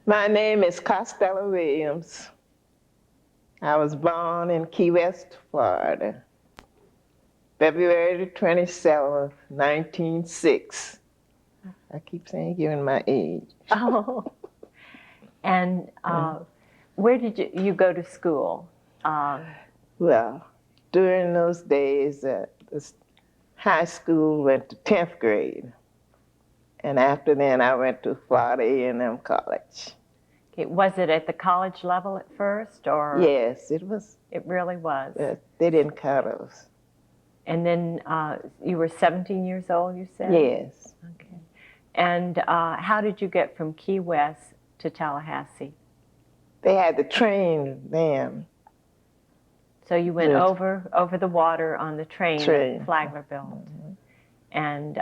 My name is Costella Williams. I was born in Key West, Florida, February 27th, 1906. I keep saying giving my age. Oh, and where did you go to school? Well, during those days, this high school went to 10th grade. And after then, I went to Florida A&M College. Okay, was it at the college level at first, or? Yes, it was. It really was. They didn't count us. And then you were 17 years old, you said? Yes. Okay. And how did you get from Key West to Tallahassee? They had the train then. So you went over the water on the train that Flagler built. Mm-hmm. And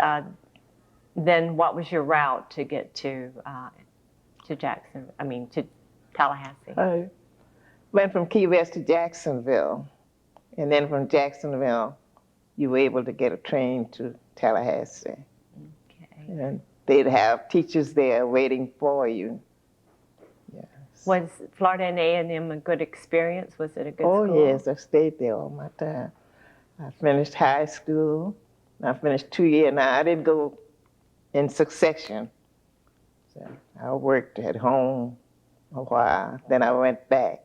then what was your route to get to Tallahassee? I went from Key West to Jacksonville. And then from Jacksonville, you were able to get a train to Tallahassee. Okay. And they'd have teachers there waiting for you. Yes. Was Florida A&M a good experience? Was it a good school? Oh, yes, I stayed there all my time. I finished high school. I finished 2 years. Now, I didn't go in succession. So I worked at home a while. Then I went back,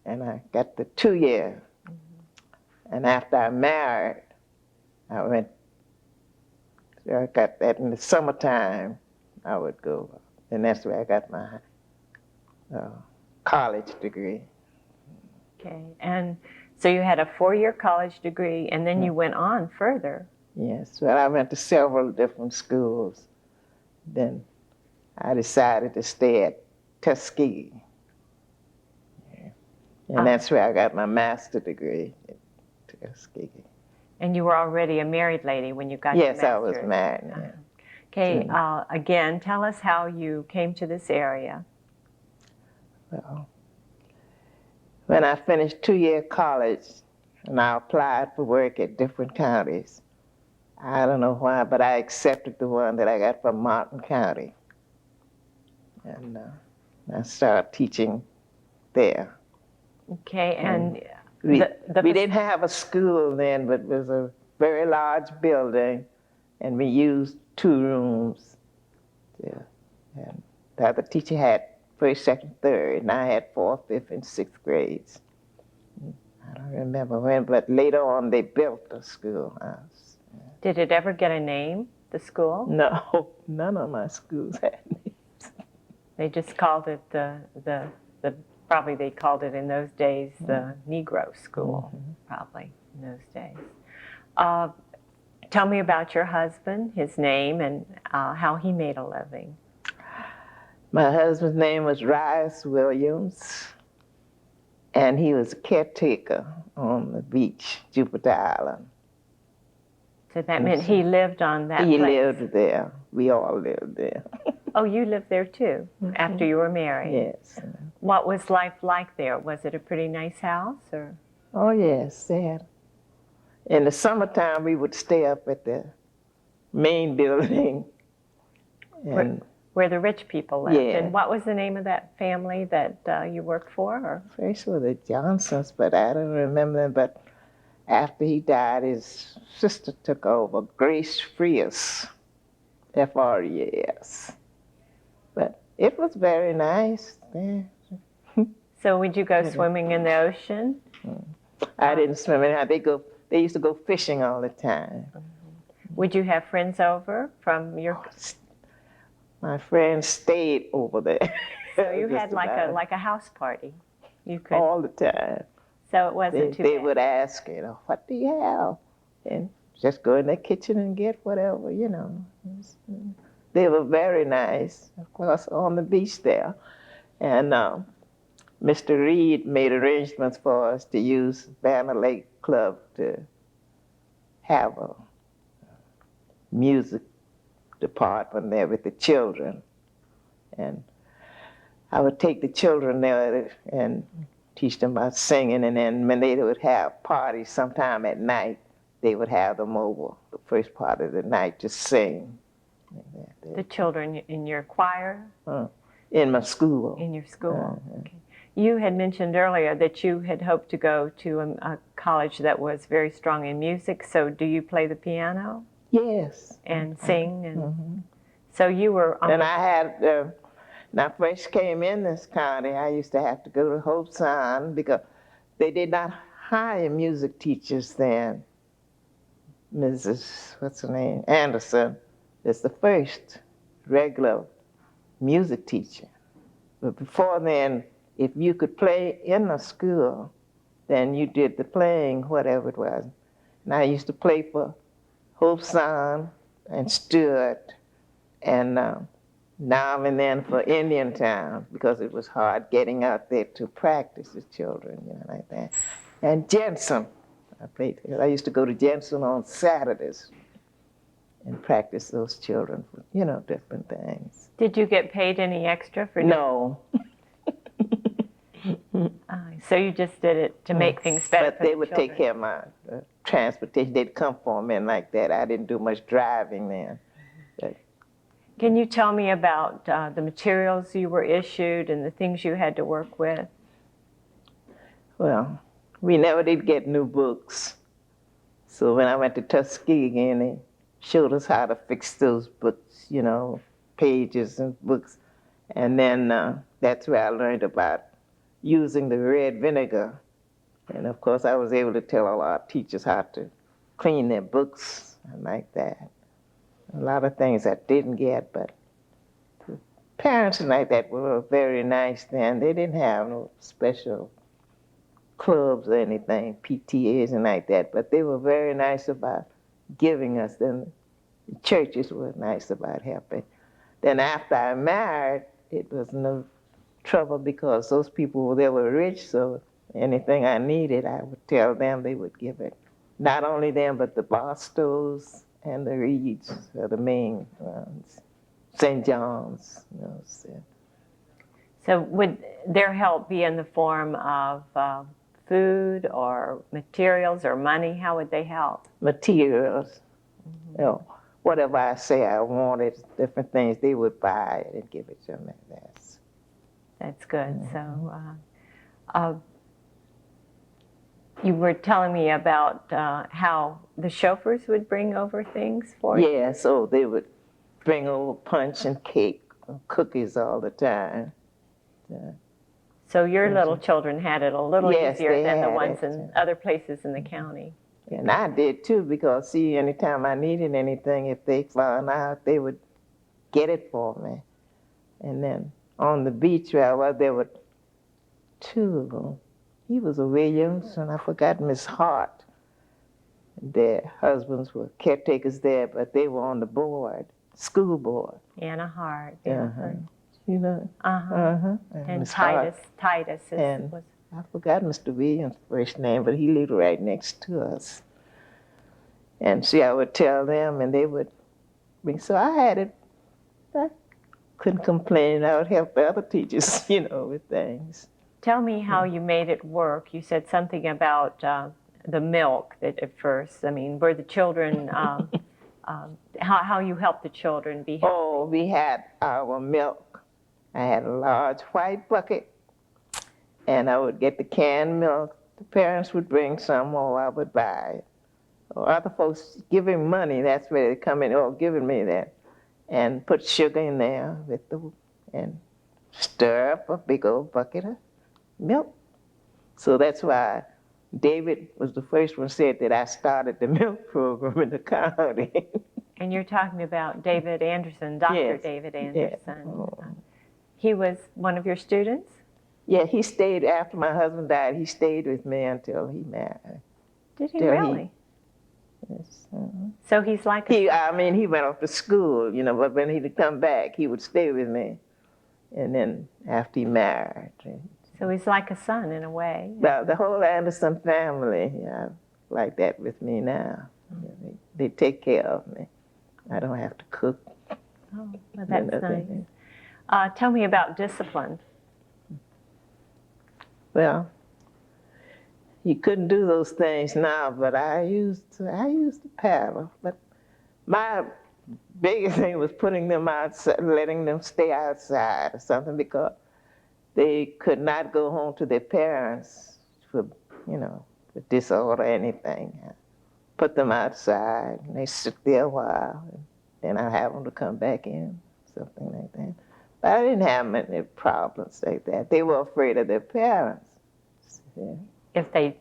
and I got the 2 year. Mm-hmm. And after I married, I got that in the summertime. I would go, and that's where I got my college degree. Okay, and so you had a 4-year college degree, and then you went on further. Yes, well, I went to several different schools. Then I decided to stay at Tuskegee. Yeah. And that's where I got my master's degree at Tuskegee. And you were already a married lady when you got your master's? Yes, I was married. Yeah. Okay, again, tell us how you came to this area. Well, when I finished 2-year college, and I applied for work at different counties, I don't know why, but I accepted the one that I got from Martin County. And I started teaching there. Okay, and we didn't have a school then, but it was a very large building, and we used 2 rooms. Yeah. And the other teacher had 1st, 2nd, 3rd, and I had 4th, 5th, and 6th grades. I don't remember when, but later on they built a schoolhouse. Did it ever get a name, the school? No, none of my schools had names. They just called it probably they called it in those days the Negro School, probably in those days. Tell me about your husband, his name, and how he made a living. My husband's name was Costella Williams, and he was a caretaker on the beach, Jupiter Island. So that meant he lived on that place? He lived there. We all lived there. Oh, you lived there too, after you were married? Yes. What was life like there? Was it a pretty nice house, or? Oh, yes. They had. In the summertime, we would stay up at the main building. And where the rich people lived. Yeah. And what was the name of that family that you worked for? Or? First were the Johnsons, but I don't remember them. But after he died, his sister took over, Grace Frias, F-R-E-A-S. But it was very nice there. So would you go swimming in the ocean? I didn't swim in it. They used to go fishing all the time. Would you have friends over from your? My friends stayed over there. So you had like a house party. You could all the time. So it wasn't too bad. They would ask, what do you have? And just go in the kitchen and get whatever, They were very nice, of course, on the beach there. And Mr. Reed made arrangements for us to use Banner Lake Club to have a music department there with the children. And I would take the children there and teach them about singing, and then when they would have parties sometime at night, they would have them over the first part of the night to sing. The children in your choir? in my school. In your school. Okay. You had mentioned earlier that you had hoped to go to a college that was very strong in music. So do you play the piano Yes. and sing? And so you were on And I had, when I first came in this county, I used to have to go to Hope Sound because they did not hire music teachers then. Mrs. what's her name? Anderson is the first regular music teacher. But before then, if you could play in a school, then you did the playing, whatever it was. And I used to play for Hope Sound and Stewart and now and then for Indian Town because it was hard getting out there to practice with children, you know, like that. And Jensen, I used to go to Jensen on Saturdays and practice those children for, you know, different things. Did you get paid any extra for No. So you just did it to make things better. But they would take care of my transportation. They'd come for me and like that. I didn't do much driving then. But, can you tell me about the materials you were issued and the things you had to work with? well, we never did get new books. So when I went to Tuskegee, they showed us how to fix those books, you know, pages and books. And then that's where I learned about using the red vinegar. And of course, I was able to tell all our teachers how to clean their books and like that. A lot of things I didn't get, but the parents and like that were very nice then. They didn't have no special clubs or anything, PTAs and like that, but they were very nice about giving us them. The churches were nice about helping. Then after I married, it was no trouble because those people, they were rich, so anything I needed, I would tell them, they would give it. Not only them, but the Barstows and the Reeds are the main ones. St. John's, you know. So would their help be in the form of food or materials or money? How would they help? Materials, you know, whatever I say I wanted, different things, they would buy it and give it to me. That's good. So you were telling me about how the chauffeurs would bring over things for you? Yeah, so they would bring over punch and cake, cookies all the time. So your little children had it a little Yes, easier they than the had ones it. in other places in the county. And I did too, because see, anytime I needed anything, if they found out, they would get it for me. And then on the beach where I was, there were two of them. He was a Williams, and I forgot Miss Hart. Their husbands were caretakers there, but they were on the board, school board. Anna Hart. You know? And Miss Hart. Titus And was. I forgot Mr. Williams' first name, but he lived right next to us. And see, I would tell them, and they would bring. So I had it. I couldn't complain. I would help the other teachers, you know, with things. Tell me how you made it work. You said something about the milk that at first. I mean, were the children how you helped the children be healthy? Oh, we had our milk. I had a large white bucket, and I would get the canned milk. The parents would bring some, or I would buy it. Or other folks giving money, that's where they come in, or giving me that, and put sugar in there with and stir up a big old bucket of milk. So that's why David was the first one said that I started the milk program in the county. And you're talking about David Anderson, Dr. Yes. David Anderson. Oh. He was one of your students? Yeah, he stayed after my husband died. He stayed with me until he married. Did he Till really? Yes. So he's like He went off to school, you know, but when he'd come back, he would stay with me. And then after he married. So he's like a son in a way. Well, the whole Anderson family, like that with me now. They take care of me. I don't have to cook. Oh, well, that's nice. Tell me about discipline. Well, you couldn't do those things now, but I used to paddle. But my biggest thing was putting them outside, letting them stay outside or something, because they could not go home to their parents for, for disorder or anything. I put them outside, and they sit there a while, and then I have them to come back in, something like that. But I didn't have many problems like that. They were afraid of their parents. Yeah. If they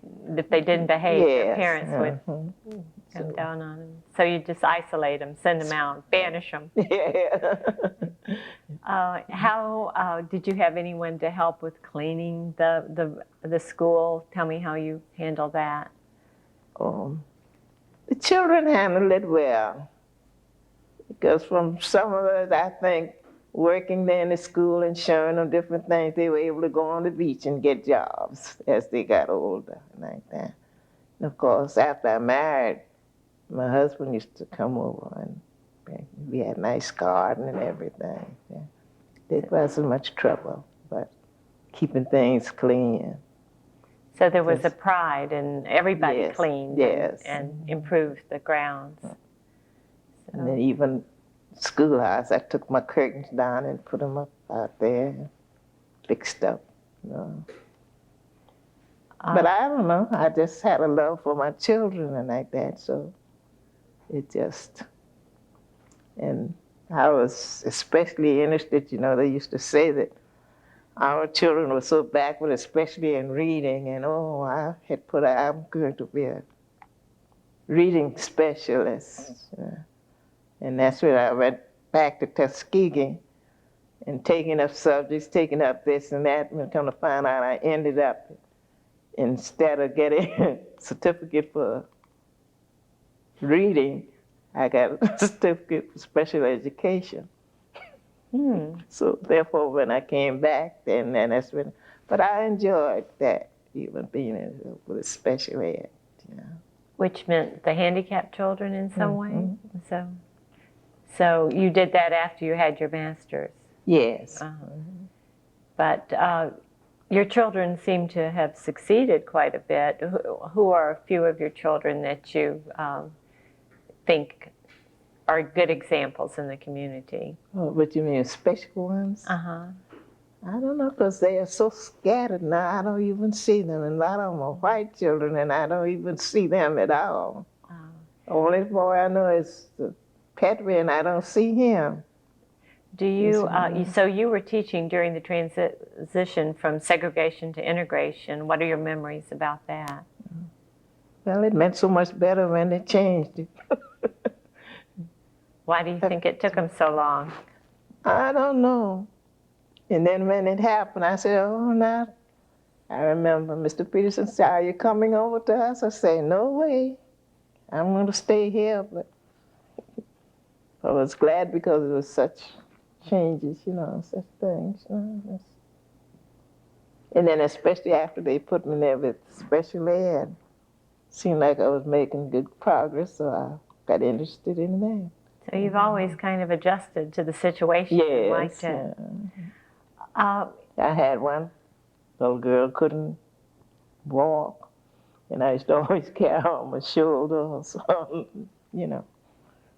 didn't behave, their Yes. parents would come down on them. So you just isolate them, send them out, banish them. Yeah. How did you have anyone to help with cleaning the school? Tell me how you handled that. The children handled it well, because from some of us, I think, working there in the school and showing them different things, they were able to go on the beach and get jobs as they got older, like that. And of course, after I married, my husband used to come over, and we had a nice garden and everything. Yeah. There wasn't much trouble, but keeping things clean. So there was a pride, and everybody Yes, cleaned yes. and improved the grounds. And then even schoolhouse, I took my curtains down and put them up out there, fixed up. But I don't know, I just had a love for my children and like that, so it just, and I was especially interested, they used to say that our children were so backward, especially in reading, and I had put I'm going to be a reading specialist. And that's when I went back to Tuskegee and taking up subjects, taking up this and that, and come to find out I ended up, instead of getting a certificate for reading, I got a certificate for special education. So therefore, when I came back, then that's when, but I enjoyed that, even being with special ed. Which meant the handicapped children in some way? So you did that after you had your master's? Yes. But your children seem to have succeeded quite a bit. Who are a few of your children that you think are good examples in the community? What you mean, special ones? I don't know, because they are so scattered now, I don't even see them. And a lot of them are white children, and I don't even see them at all. The only boy I know is Petri, and I don't see him. Do you, so you were teaching during the transition from segregation to integration. What are your memories about that? Well, it meant so much better when they changed it. Why do you think it took them so long? I don't know. And then when it happened, I said, now. I remember Mr. Peterson said, are you coming over to us? I said, no way. I'm going to stay here. But I was glad because it was such changes, such things. And then especially after they put me there with special ed, seemed like I was making good progress, so I got interested in that. So you've always kind of adjusted to the situation. Yes. Liked it. I had one little girl couldn't walk, and I used to always carry her on my shoulder or something,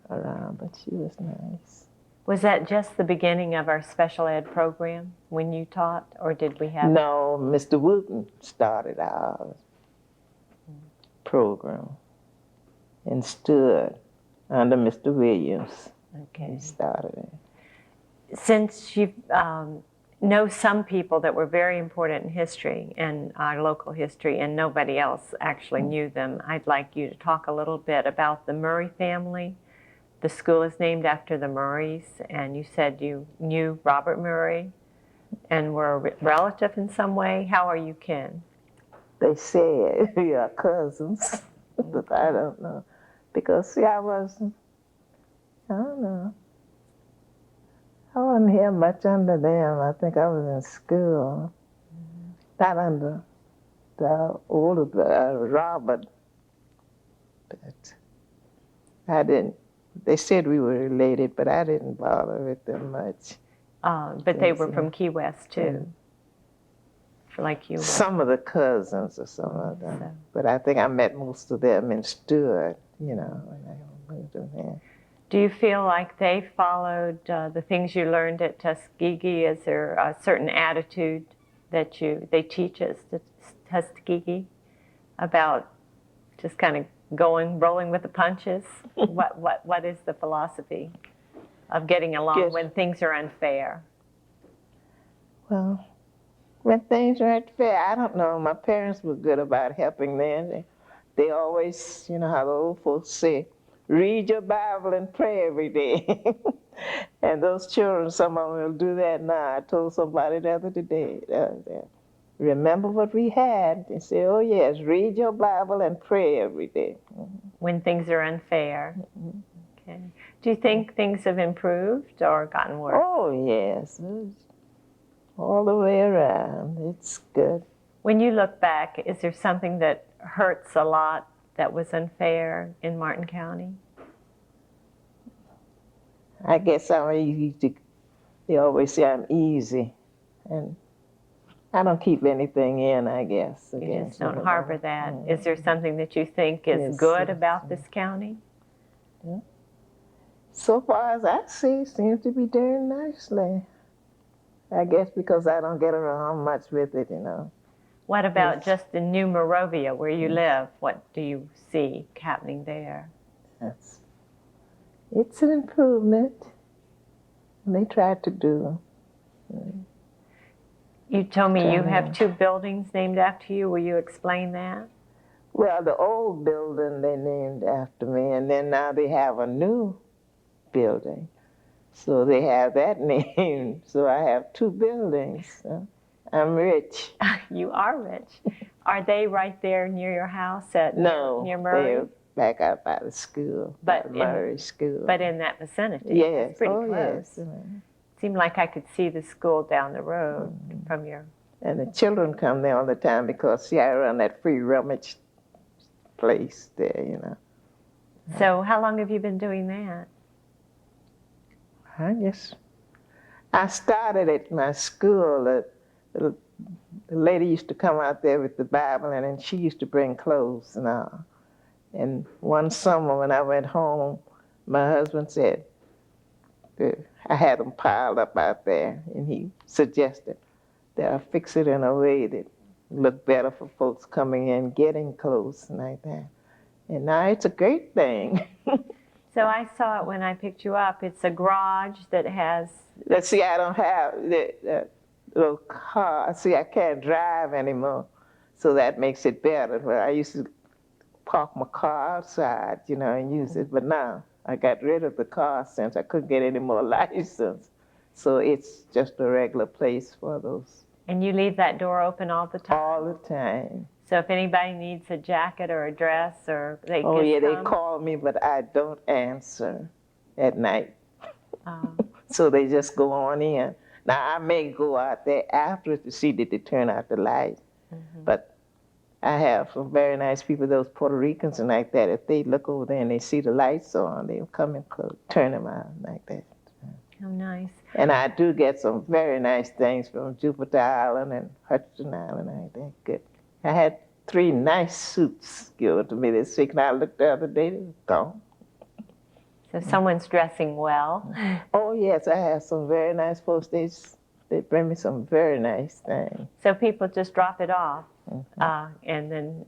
around, but she was nice. Was that just the beginning of our special ed program when you taught, or did we have? No, Mr. Wooten started our program and stood under Mr. Williams. Okay. He started it. Since you know some people that were very important in history and our local history, and nobody else actually knew them, I'd like you to talk a little bit about the Murray family. The school is named after the Murrays, and you said you knew Robert Murray and were a relative in some way. How are you kin? They said we are cousins, but I don't know. Because, see, I don't know. I wasn't here much under them. I think I was in school. Not under the older Robert, but I didn't. They said we were related, but I didn't bother with them much. But they were from Key West, too, like you were. Some of the cousins or some of them. But I think I met most of them in Stewart, when I went to there. Do you feel like they followed the things you learned at Tuskegee? Is there a certain attitude that they teach us at Tuskegee about just kind of rolling with the punches? What is the philosophy of getting along Yes. when things are unfair? Well, when things aren't fair, I don't know. My parents were good about helping then. They always, you know how the old folks say, read your Bible and pray every day. And those children, some of them will do that now. I told somebody the other day, remember what we had. They say, oh yes, read your Bible and pray every day. When things are unfair. Okay. Do you think things have improved or gotten worse? Oh yes, all the way around. It's good. When you look back, is there something that hurts a lot that was unfair in Martin County? I guess I'm easy. They always say I'm easy, and I don't keep anything in, I guess. You just don't harbor that. Is there something that you think is Yes, good yes, about this county? So far as I see, it seems to be doing nicely. I guess because I don't get around much with it, you know. What about Yes. just in New Morovia, where you live? What do you see happening there? It's an improvement. They tried to do. You told me you Trying have to- 2 buildings named after you. Will you explain that? Well, the old building they named after me, and then now they have a new building. So they have that name. So I have 2 buildings. I'm rich. You are rich. Are they right there near your house No, near Murray? they're back out by the school, But by in- Murray School. But in that vicinity. Yes, That's pretty oh close. yes. Seemed like I could see the school down the road from your... And the children come there all the time because, see, I run that free rummage place there, you know. So how long have you been doing that? I started at my school. The lady used to come out there with the Bible, and then she used to bring clothes and all. And one summer when I went home, my husband said, I had them piled up out there, and he suggested that I fix it in a way that looked better for folks coming in, getting clothes and like that. And now it's a great thing. So I saw it when I picked you up. It's a garage that has... Let's see, I don't have the little car. See, I can't drive anymore, so that makes it better. Well, I used to park my car outside, you know, and use it, but now I got rid of the car since I couldn't get any more license. So it's just a regular place for those. And you leave that door open all the time? All the time. So if anybody needs a jacket or a dress, or they Oh just yeah, they come? call me, but I don't answer at night. Oh. So they just go on in. Now I may go out there after to see that they turn out the light, but I have some very nice people, those Puerto Ricans and like that. If they look over there and they see the lights on, they'll come and turn them out like that. Oh, nice. And I do get some very nice things from Jupiter Island and Hudson Island like that. Good. I had 3 nice suits given to me this week, and I looked the other day, they were gone. So someone's dressing well. Oh yes, I have some very nice folks. They bring me some very nice things. So people just drop it off. And then,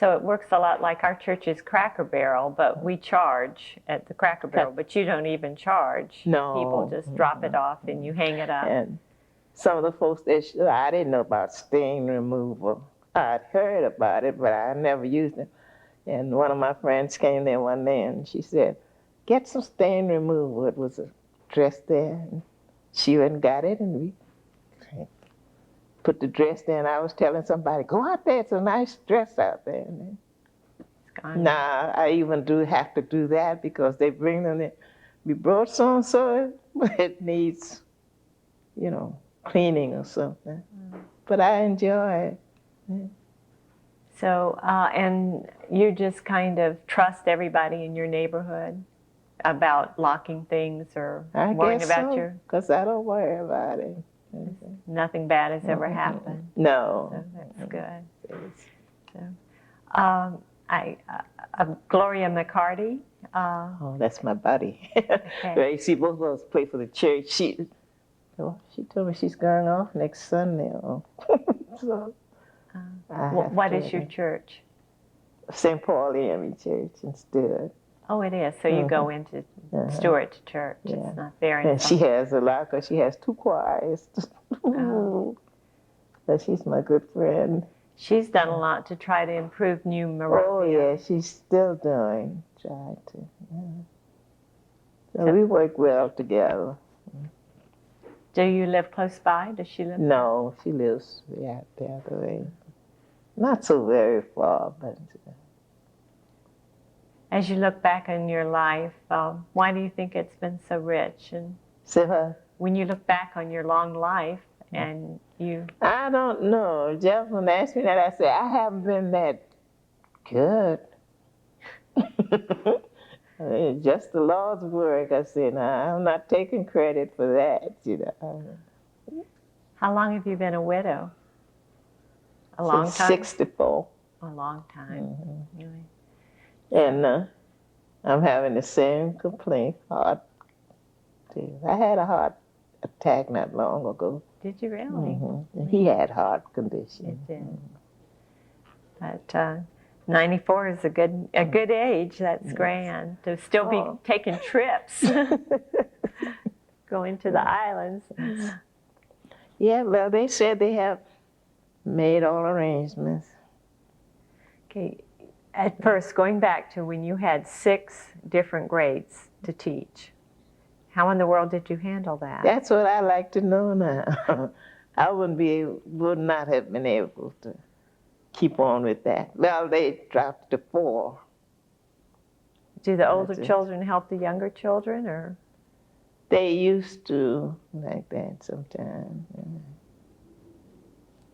so it works a lot like our church's Cracker Barrel, but we charge at the Cracker Barrel, but you don't even charge. No. People just drop it off and you hang it up. And some of the folks, I didn't know about stain removal. I'd heard about it, but I never used it. And one of my friends came there one day and she said, get some stain removal. It was a dress there. And she went and got it, and we put the dress there, and I was telling somebody, go out there, it's a nice dress out there. And now I even do have to do that because they bring them in. We brought so-and-so, but it needs, you know, cleaning or something. But I enjoy it. So, and you just kind of trust everybody in your neighborhood about locking things or worrying about your... because I don't worry about it. Nothing bad has ever happened. No. So that's good. So, Gloria McCarty. Oh, that's my buddy. Okay. Well, you see, both of us play for the church. She told me she's going off next Sunday. So I have What to is your church? St. Paul Area Church instead. Oh, it is. So you go into Stewart's church. Yeah. It's not there. And she has a lot, because she has 2 choirs. But she's my good friend. She's done a lot to try to improve New Moravia. Oh, yeah, she's still doing, trying to. Yeah. So we work well together. Do you live close by? Does she live? No, she lives out the other way. Not so very far, but. As you look back on your life, why do you think it's been so rich? And So, when you look back on your long life and you... I don't know. Jefferson asked me that. I said, I haven't been that good. It's just the Lord's work. I said, I'm not taking credit for that, you know. How long have you been a widow? A long Since time? 64. A long time, really. And I'm having the same complaint, heart disease. I had a heart attack not long ago. Did you really? And he had heart condition. It did. But 94 is a good age. That's grand to still be taking trips, going to the islands. Yeah, well, they said they have made all arrangements. Okay. At first, going back to when you had 6 different grades to teach, how in the world did you handle that? That's what I like to know now. I would not have been able to keep on with that. Well, they dropped to 4. Do the older children help the younger children, or? They used to like that sometimes.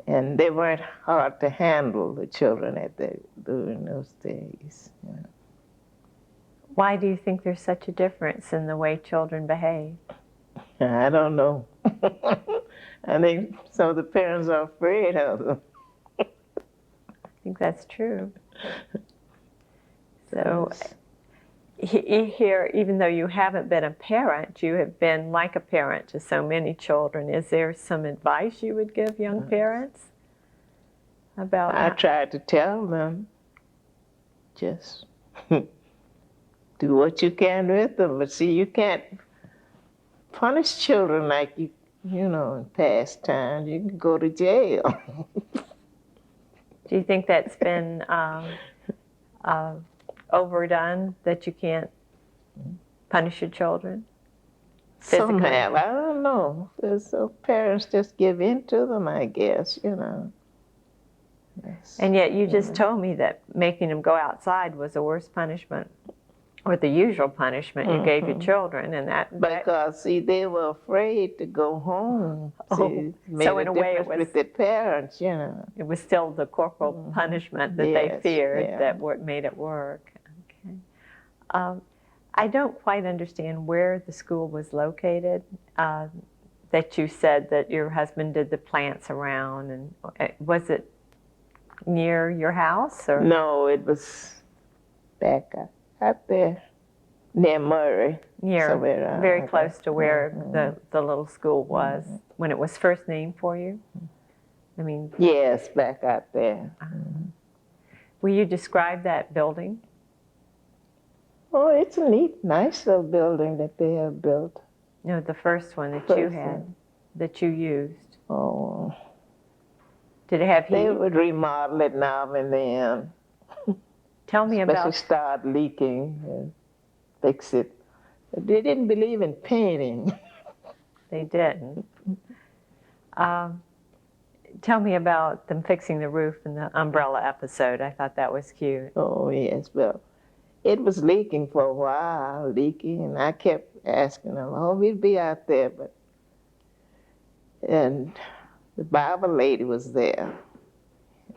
And they weren't hard to handle, the children during those days. Yeah. Why do you think there's such a difference in the way children behave? I don't know. I think some of the parents are afraid of them. I think that's true. So here, even though you haven't been a parent, you have been like a parent to so many children. Is there some advice you would give young parents about? I tried to tell them, just do what you can with them. But see, you can't punish children like you know, in past times. You can go to jail. Do you think that's been overdone, that you can't punish your children? Some have. I don't know. So parents just give in to them, I guess, you know. Yes. And yet you just told me that making them go outside was the worst punishment, or the usual punishment you gave your children, and because see, they were afraid to go home. See, so in a way, it was with their parents, you know. It was still the corporal punishment that they feared that made it work. Okay. I don't quite understand where the school was located. That you said that your husband did the plants around, and was it near your house, or? No, it was back up there near Murray. Very close to where the little school was when it was first named for you? I mean. Yes, back out there. Will you describe that building? Oh, it's a neat, nice little building that they have built. No, the first one that you had, that you used. Oh. Did it have heat? They would remodel it now and then. Tell me Especially start leaking and fix it. They didn't believe in painting. They didn't. Tell me about them fixing the roof in the umbrella episode. I thought that was cute. Oh, yes. Well, it was leaking for a while, and I kept asking them, oh, we'll be out there. And the Bible lady was there,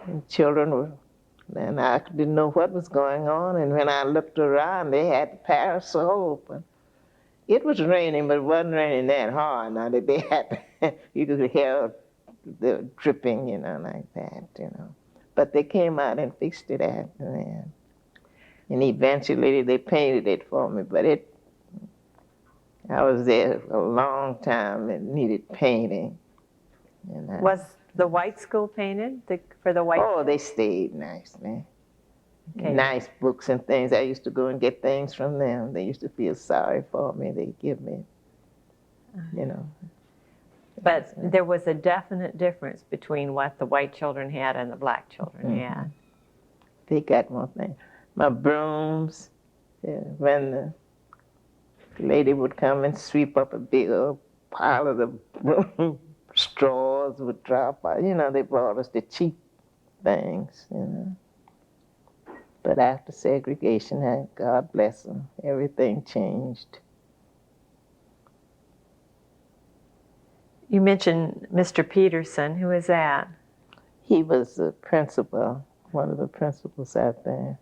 and children were, and I didn't know what was going on. And when I looked around, they had the parasol open. It was raining, but it wasn't raining that hard. Now that they had, you could hear the dripping, you know, like that, you know. But they came out and fixed it after that. And eventually they painted it for me, but I was there a long time and needed painting. And Was the white school painted for the white? oh, they stayed nice, man. Okay. Nice books and things. I used to go and get things from them. They used to feel sorry for me. They'd give me, you know. But there was a definite difference between what the white children had and the black children had. They got more things. My brooms, when the lady would come and sweep up a big old pile of the broom, straws would drop out. You know, they brought us the cheap things, you know. But after segregation, God bless them, everything changed. You mentioned Mr. Peterson. Who is that? He was the principal, one of the principals out there.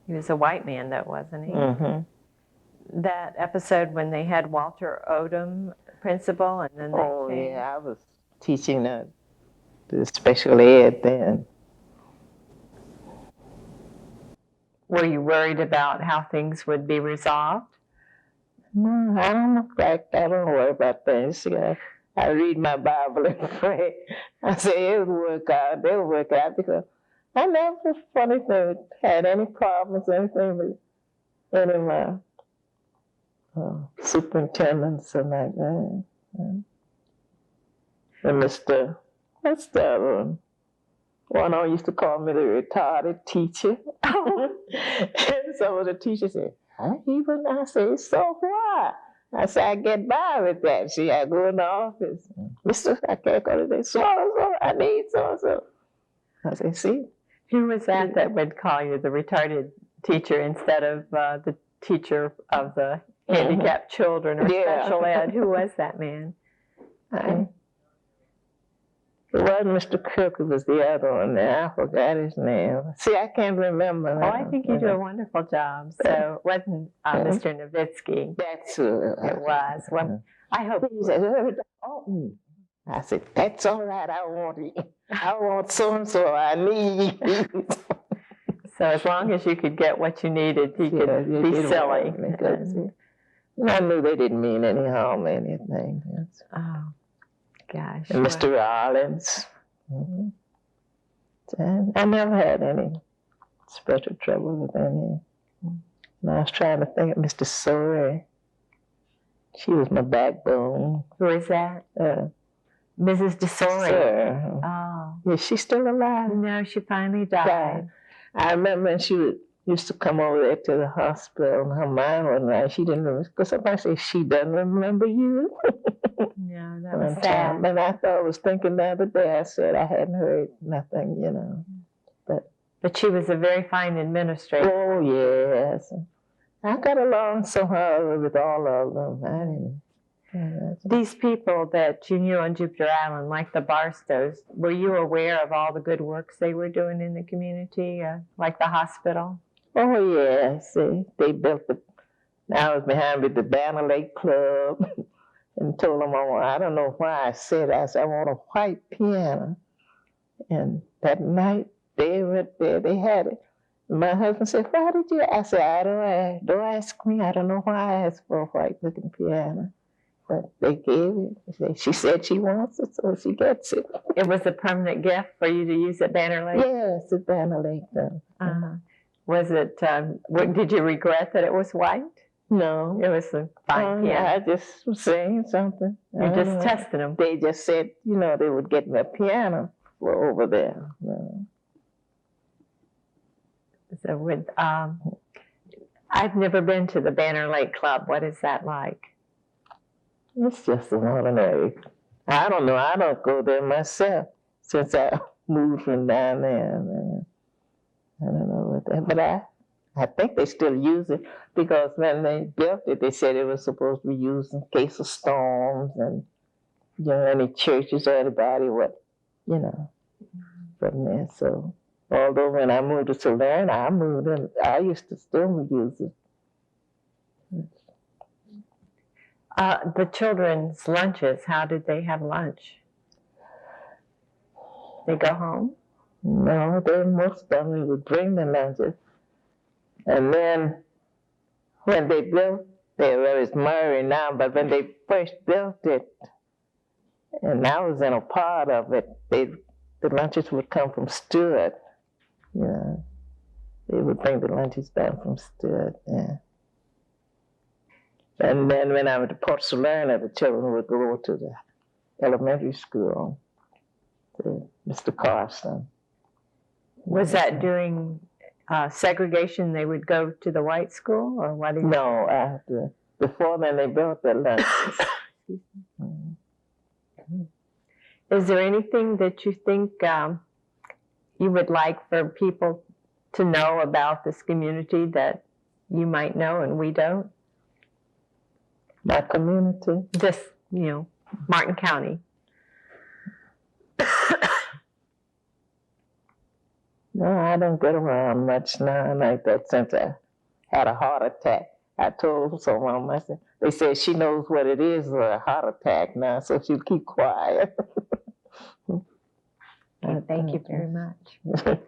He was a white man, though, wasn't he? Mm-hmm. That episode when they had Walter Odom principal, and then they changed. Yeah, I was teaching the special ed then. Were you worried about how things would be resolved? No, I don't look like I don't worry about things. I read my Bible and pray. I say it'll work out. They'll work out because I never, funny thing, had any problems, anything with any of my superintendents and like that. And Mr. What's the other one? One used to call me the retarded teacher. And some of the teachers said, I say, so what? I say, I get by with that. See, I go in the office. Mister, I can't go today. So, I need so. I say, see? Who was that would call you the retarded teacher instead of the teacher of the handicapped children or special ed? Who was that man? It wasn't Mr. Cook, it was the other one there. I forgot his name. See, I can't remember. Oh, I think you do a wonderful job. So it wasn't Mr. Nowitzki. That's who it was. Well, I hope he said, I said, that's all right. I want so-and-so. I need. So as long as you could get what you needed, you could be silly. I knew they didn't mean any harm or anything. Oh. Gosh. And Mr. Rollins. I never had any special trouble with any. And I was trying to think of Mr. Sawyer. She was my backbone. Who is that? Mrs. DeSory. Sir. Oh. Is she still alive? No, she finally died. I remember when she used to come over there to the hospital, and her mind wasn't right. She didn't remember, because somebody said, she doesn't remember you. No, that was sad. And I was thinking the other day, I said I hadn't heard nothing, you know. But she was a very fine administrator. Oh, yes. I got along somehow with all of them. These people that you knew on Jupiter Island, like the Barstows, were you aware of all the good works they were doing in the community, like the hospital? Oh, yeah. See, they built I was behind with the Banner Lake Club and told them, I don't know why I said I want a white piano. And that night, they were there, they had it. My husband said, why did you? I said, don't ask me. I don't know why I asked for a white-looking piano. But they gave it. She said she wants it, so she gets it. It was a permanent gift for you to use at Banner Lake? Yes, at Banner Lake. Was it, did you regret that it was white? No. It was a fine piano. I just was saying something. You're just testing them. They just said, they would get me a piano for over there. So I've never been to the Banner Lake Club. What is that like? It's just an ordinary. I don't know. I don't go there myself since I moved from down there. I don't know what that, but I think they still use it because when they built it, they said it was supposed to be used in case of storms and any churches or anybody from there. So although when I moved to Tulane, I used to still use it. The children's lunches, how did they have lunch? They go home? No, most of them would bring the lunches. And then when they built it, well, it's Murray now, but when they first built it, and I was in a part of it, the lunches would come from Stewart. Yeah, they would bring the lunches back from Stewart. Yeah. And then when I went to Port Salerno, the children would go to the elementary school, to Mr. Carson. Was that during segregation? They would go to the white school, or what? No, after. Before then, they built their lunches. Is there anything that you think you would like for people to know about this community that you might know and we don't? My community? Just, Martin County. No, I don't get around much now like that since I had a heart attack. I told someone, I said, they said she knows what it is, a heart attack now, so she'll keep quiet. Thank you very much.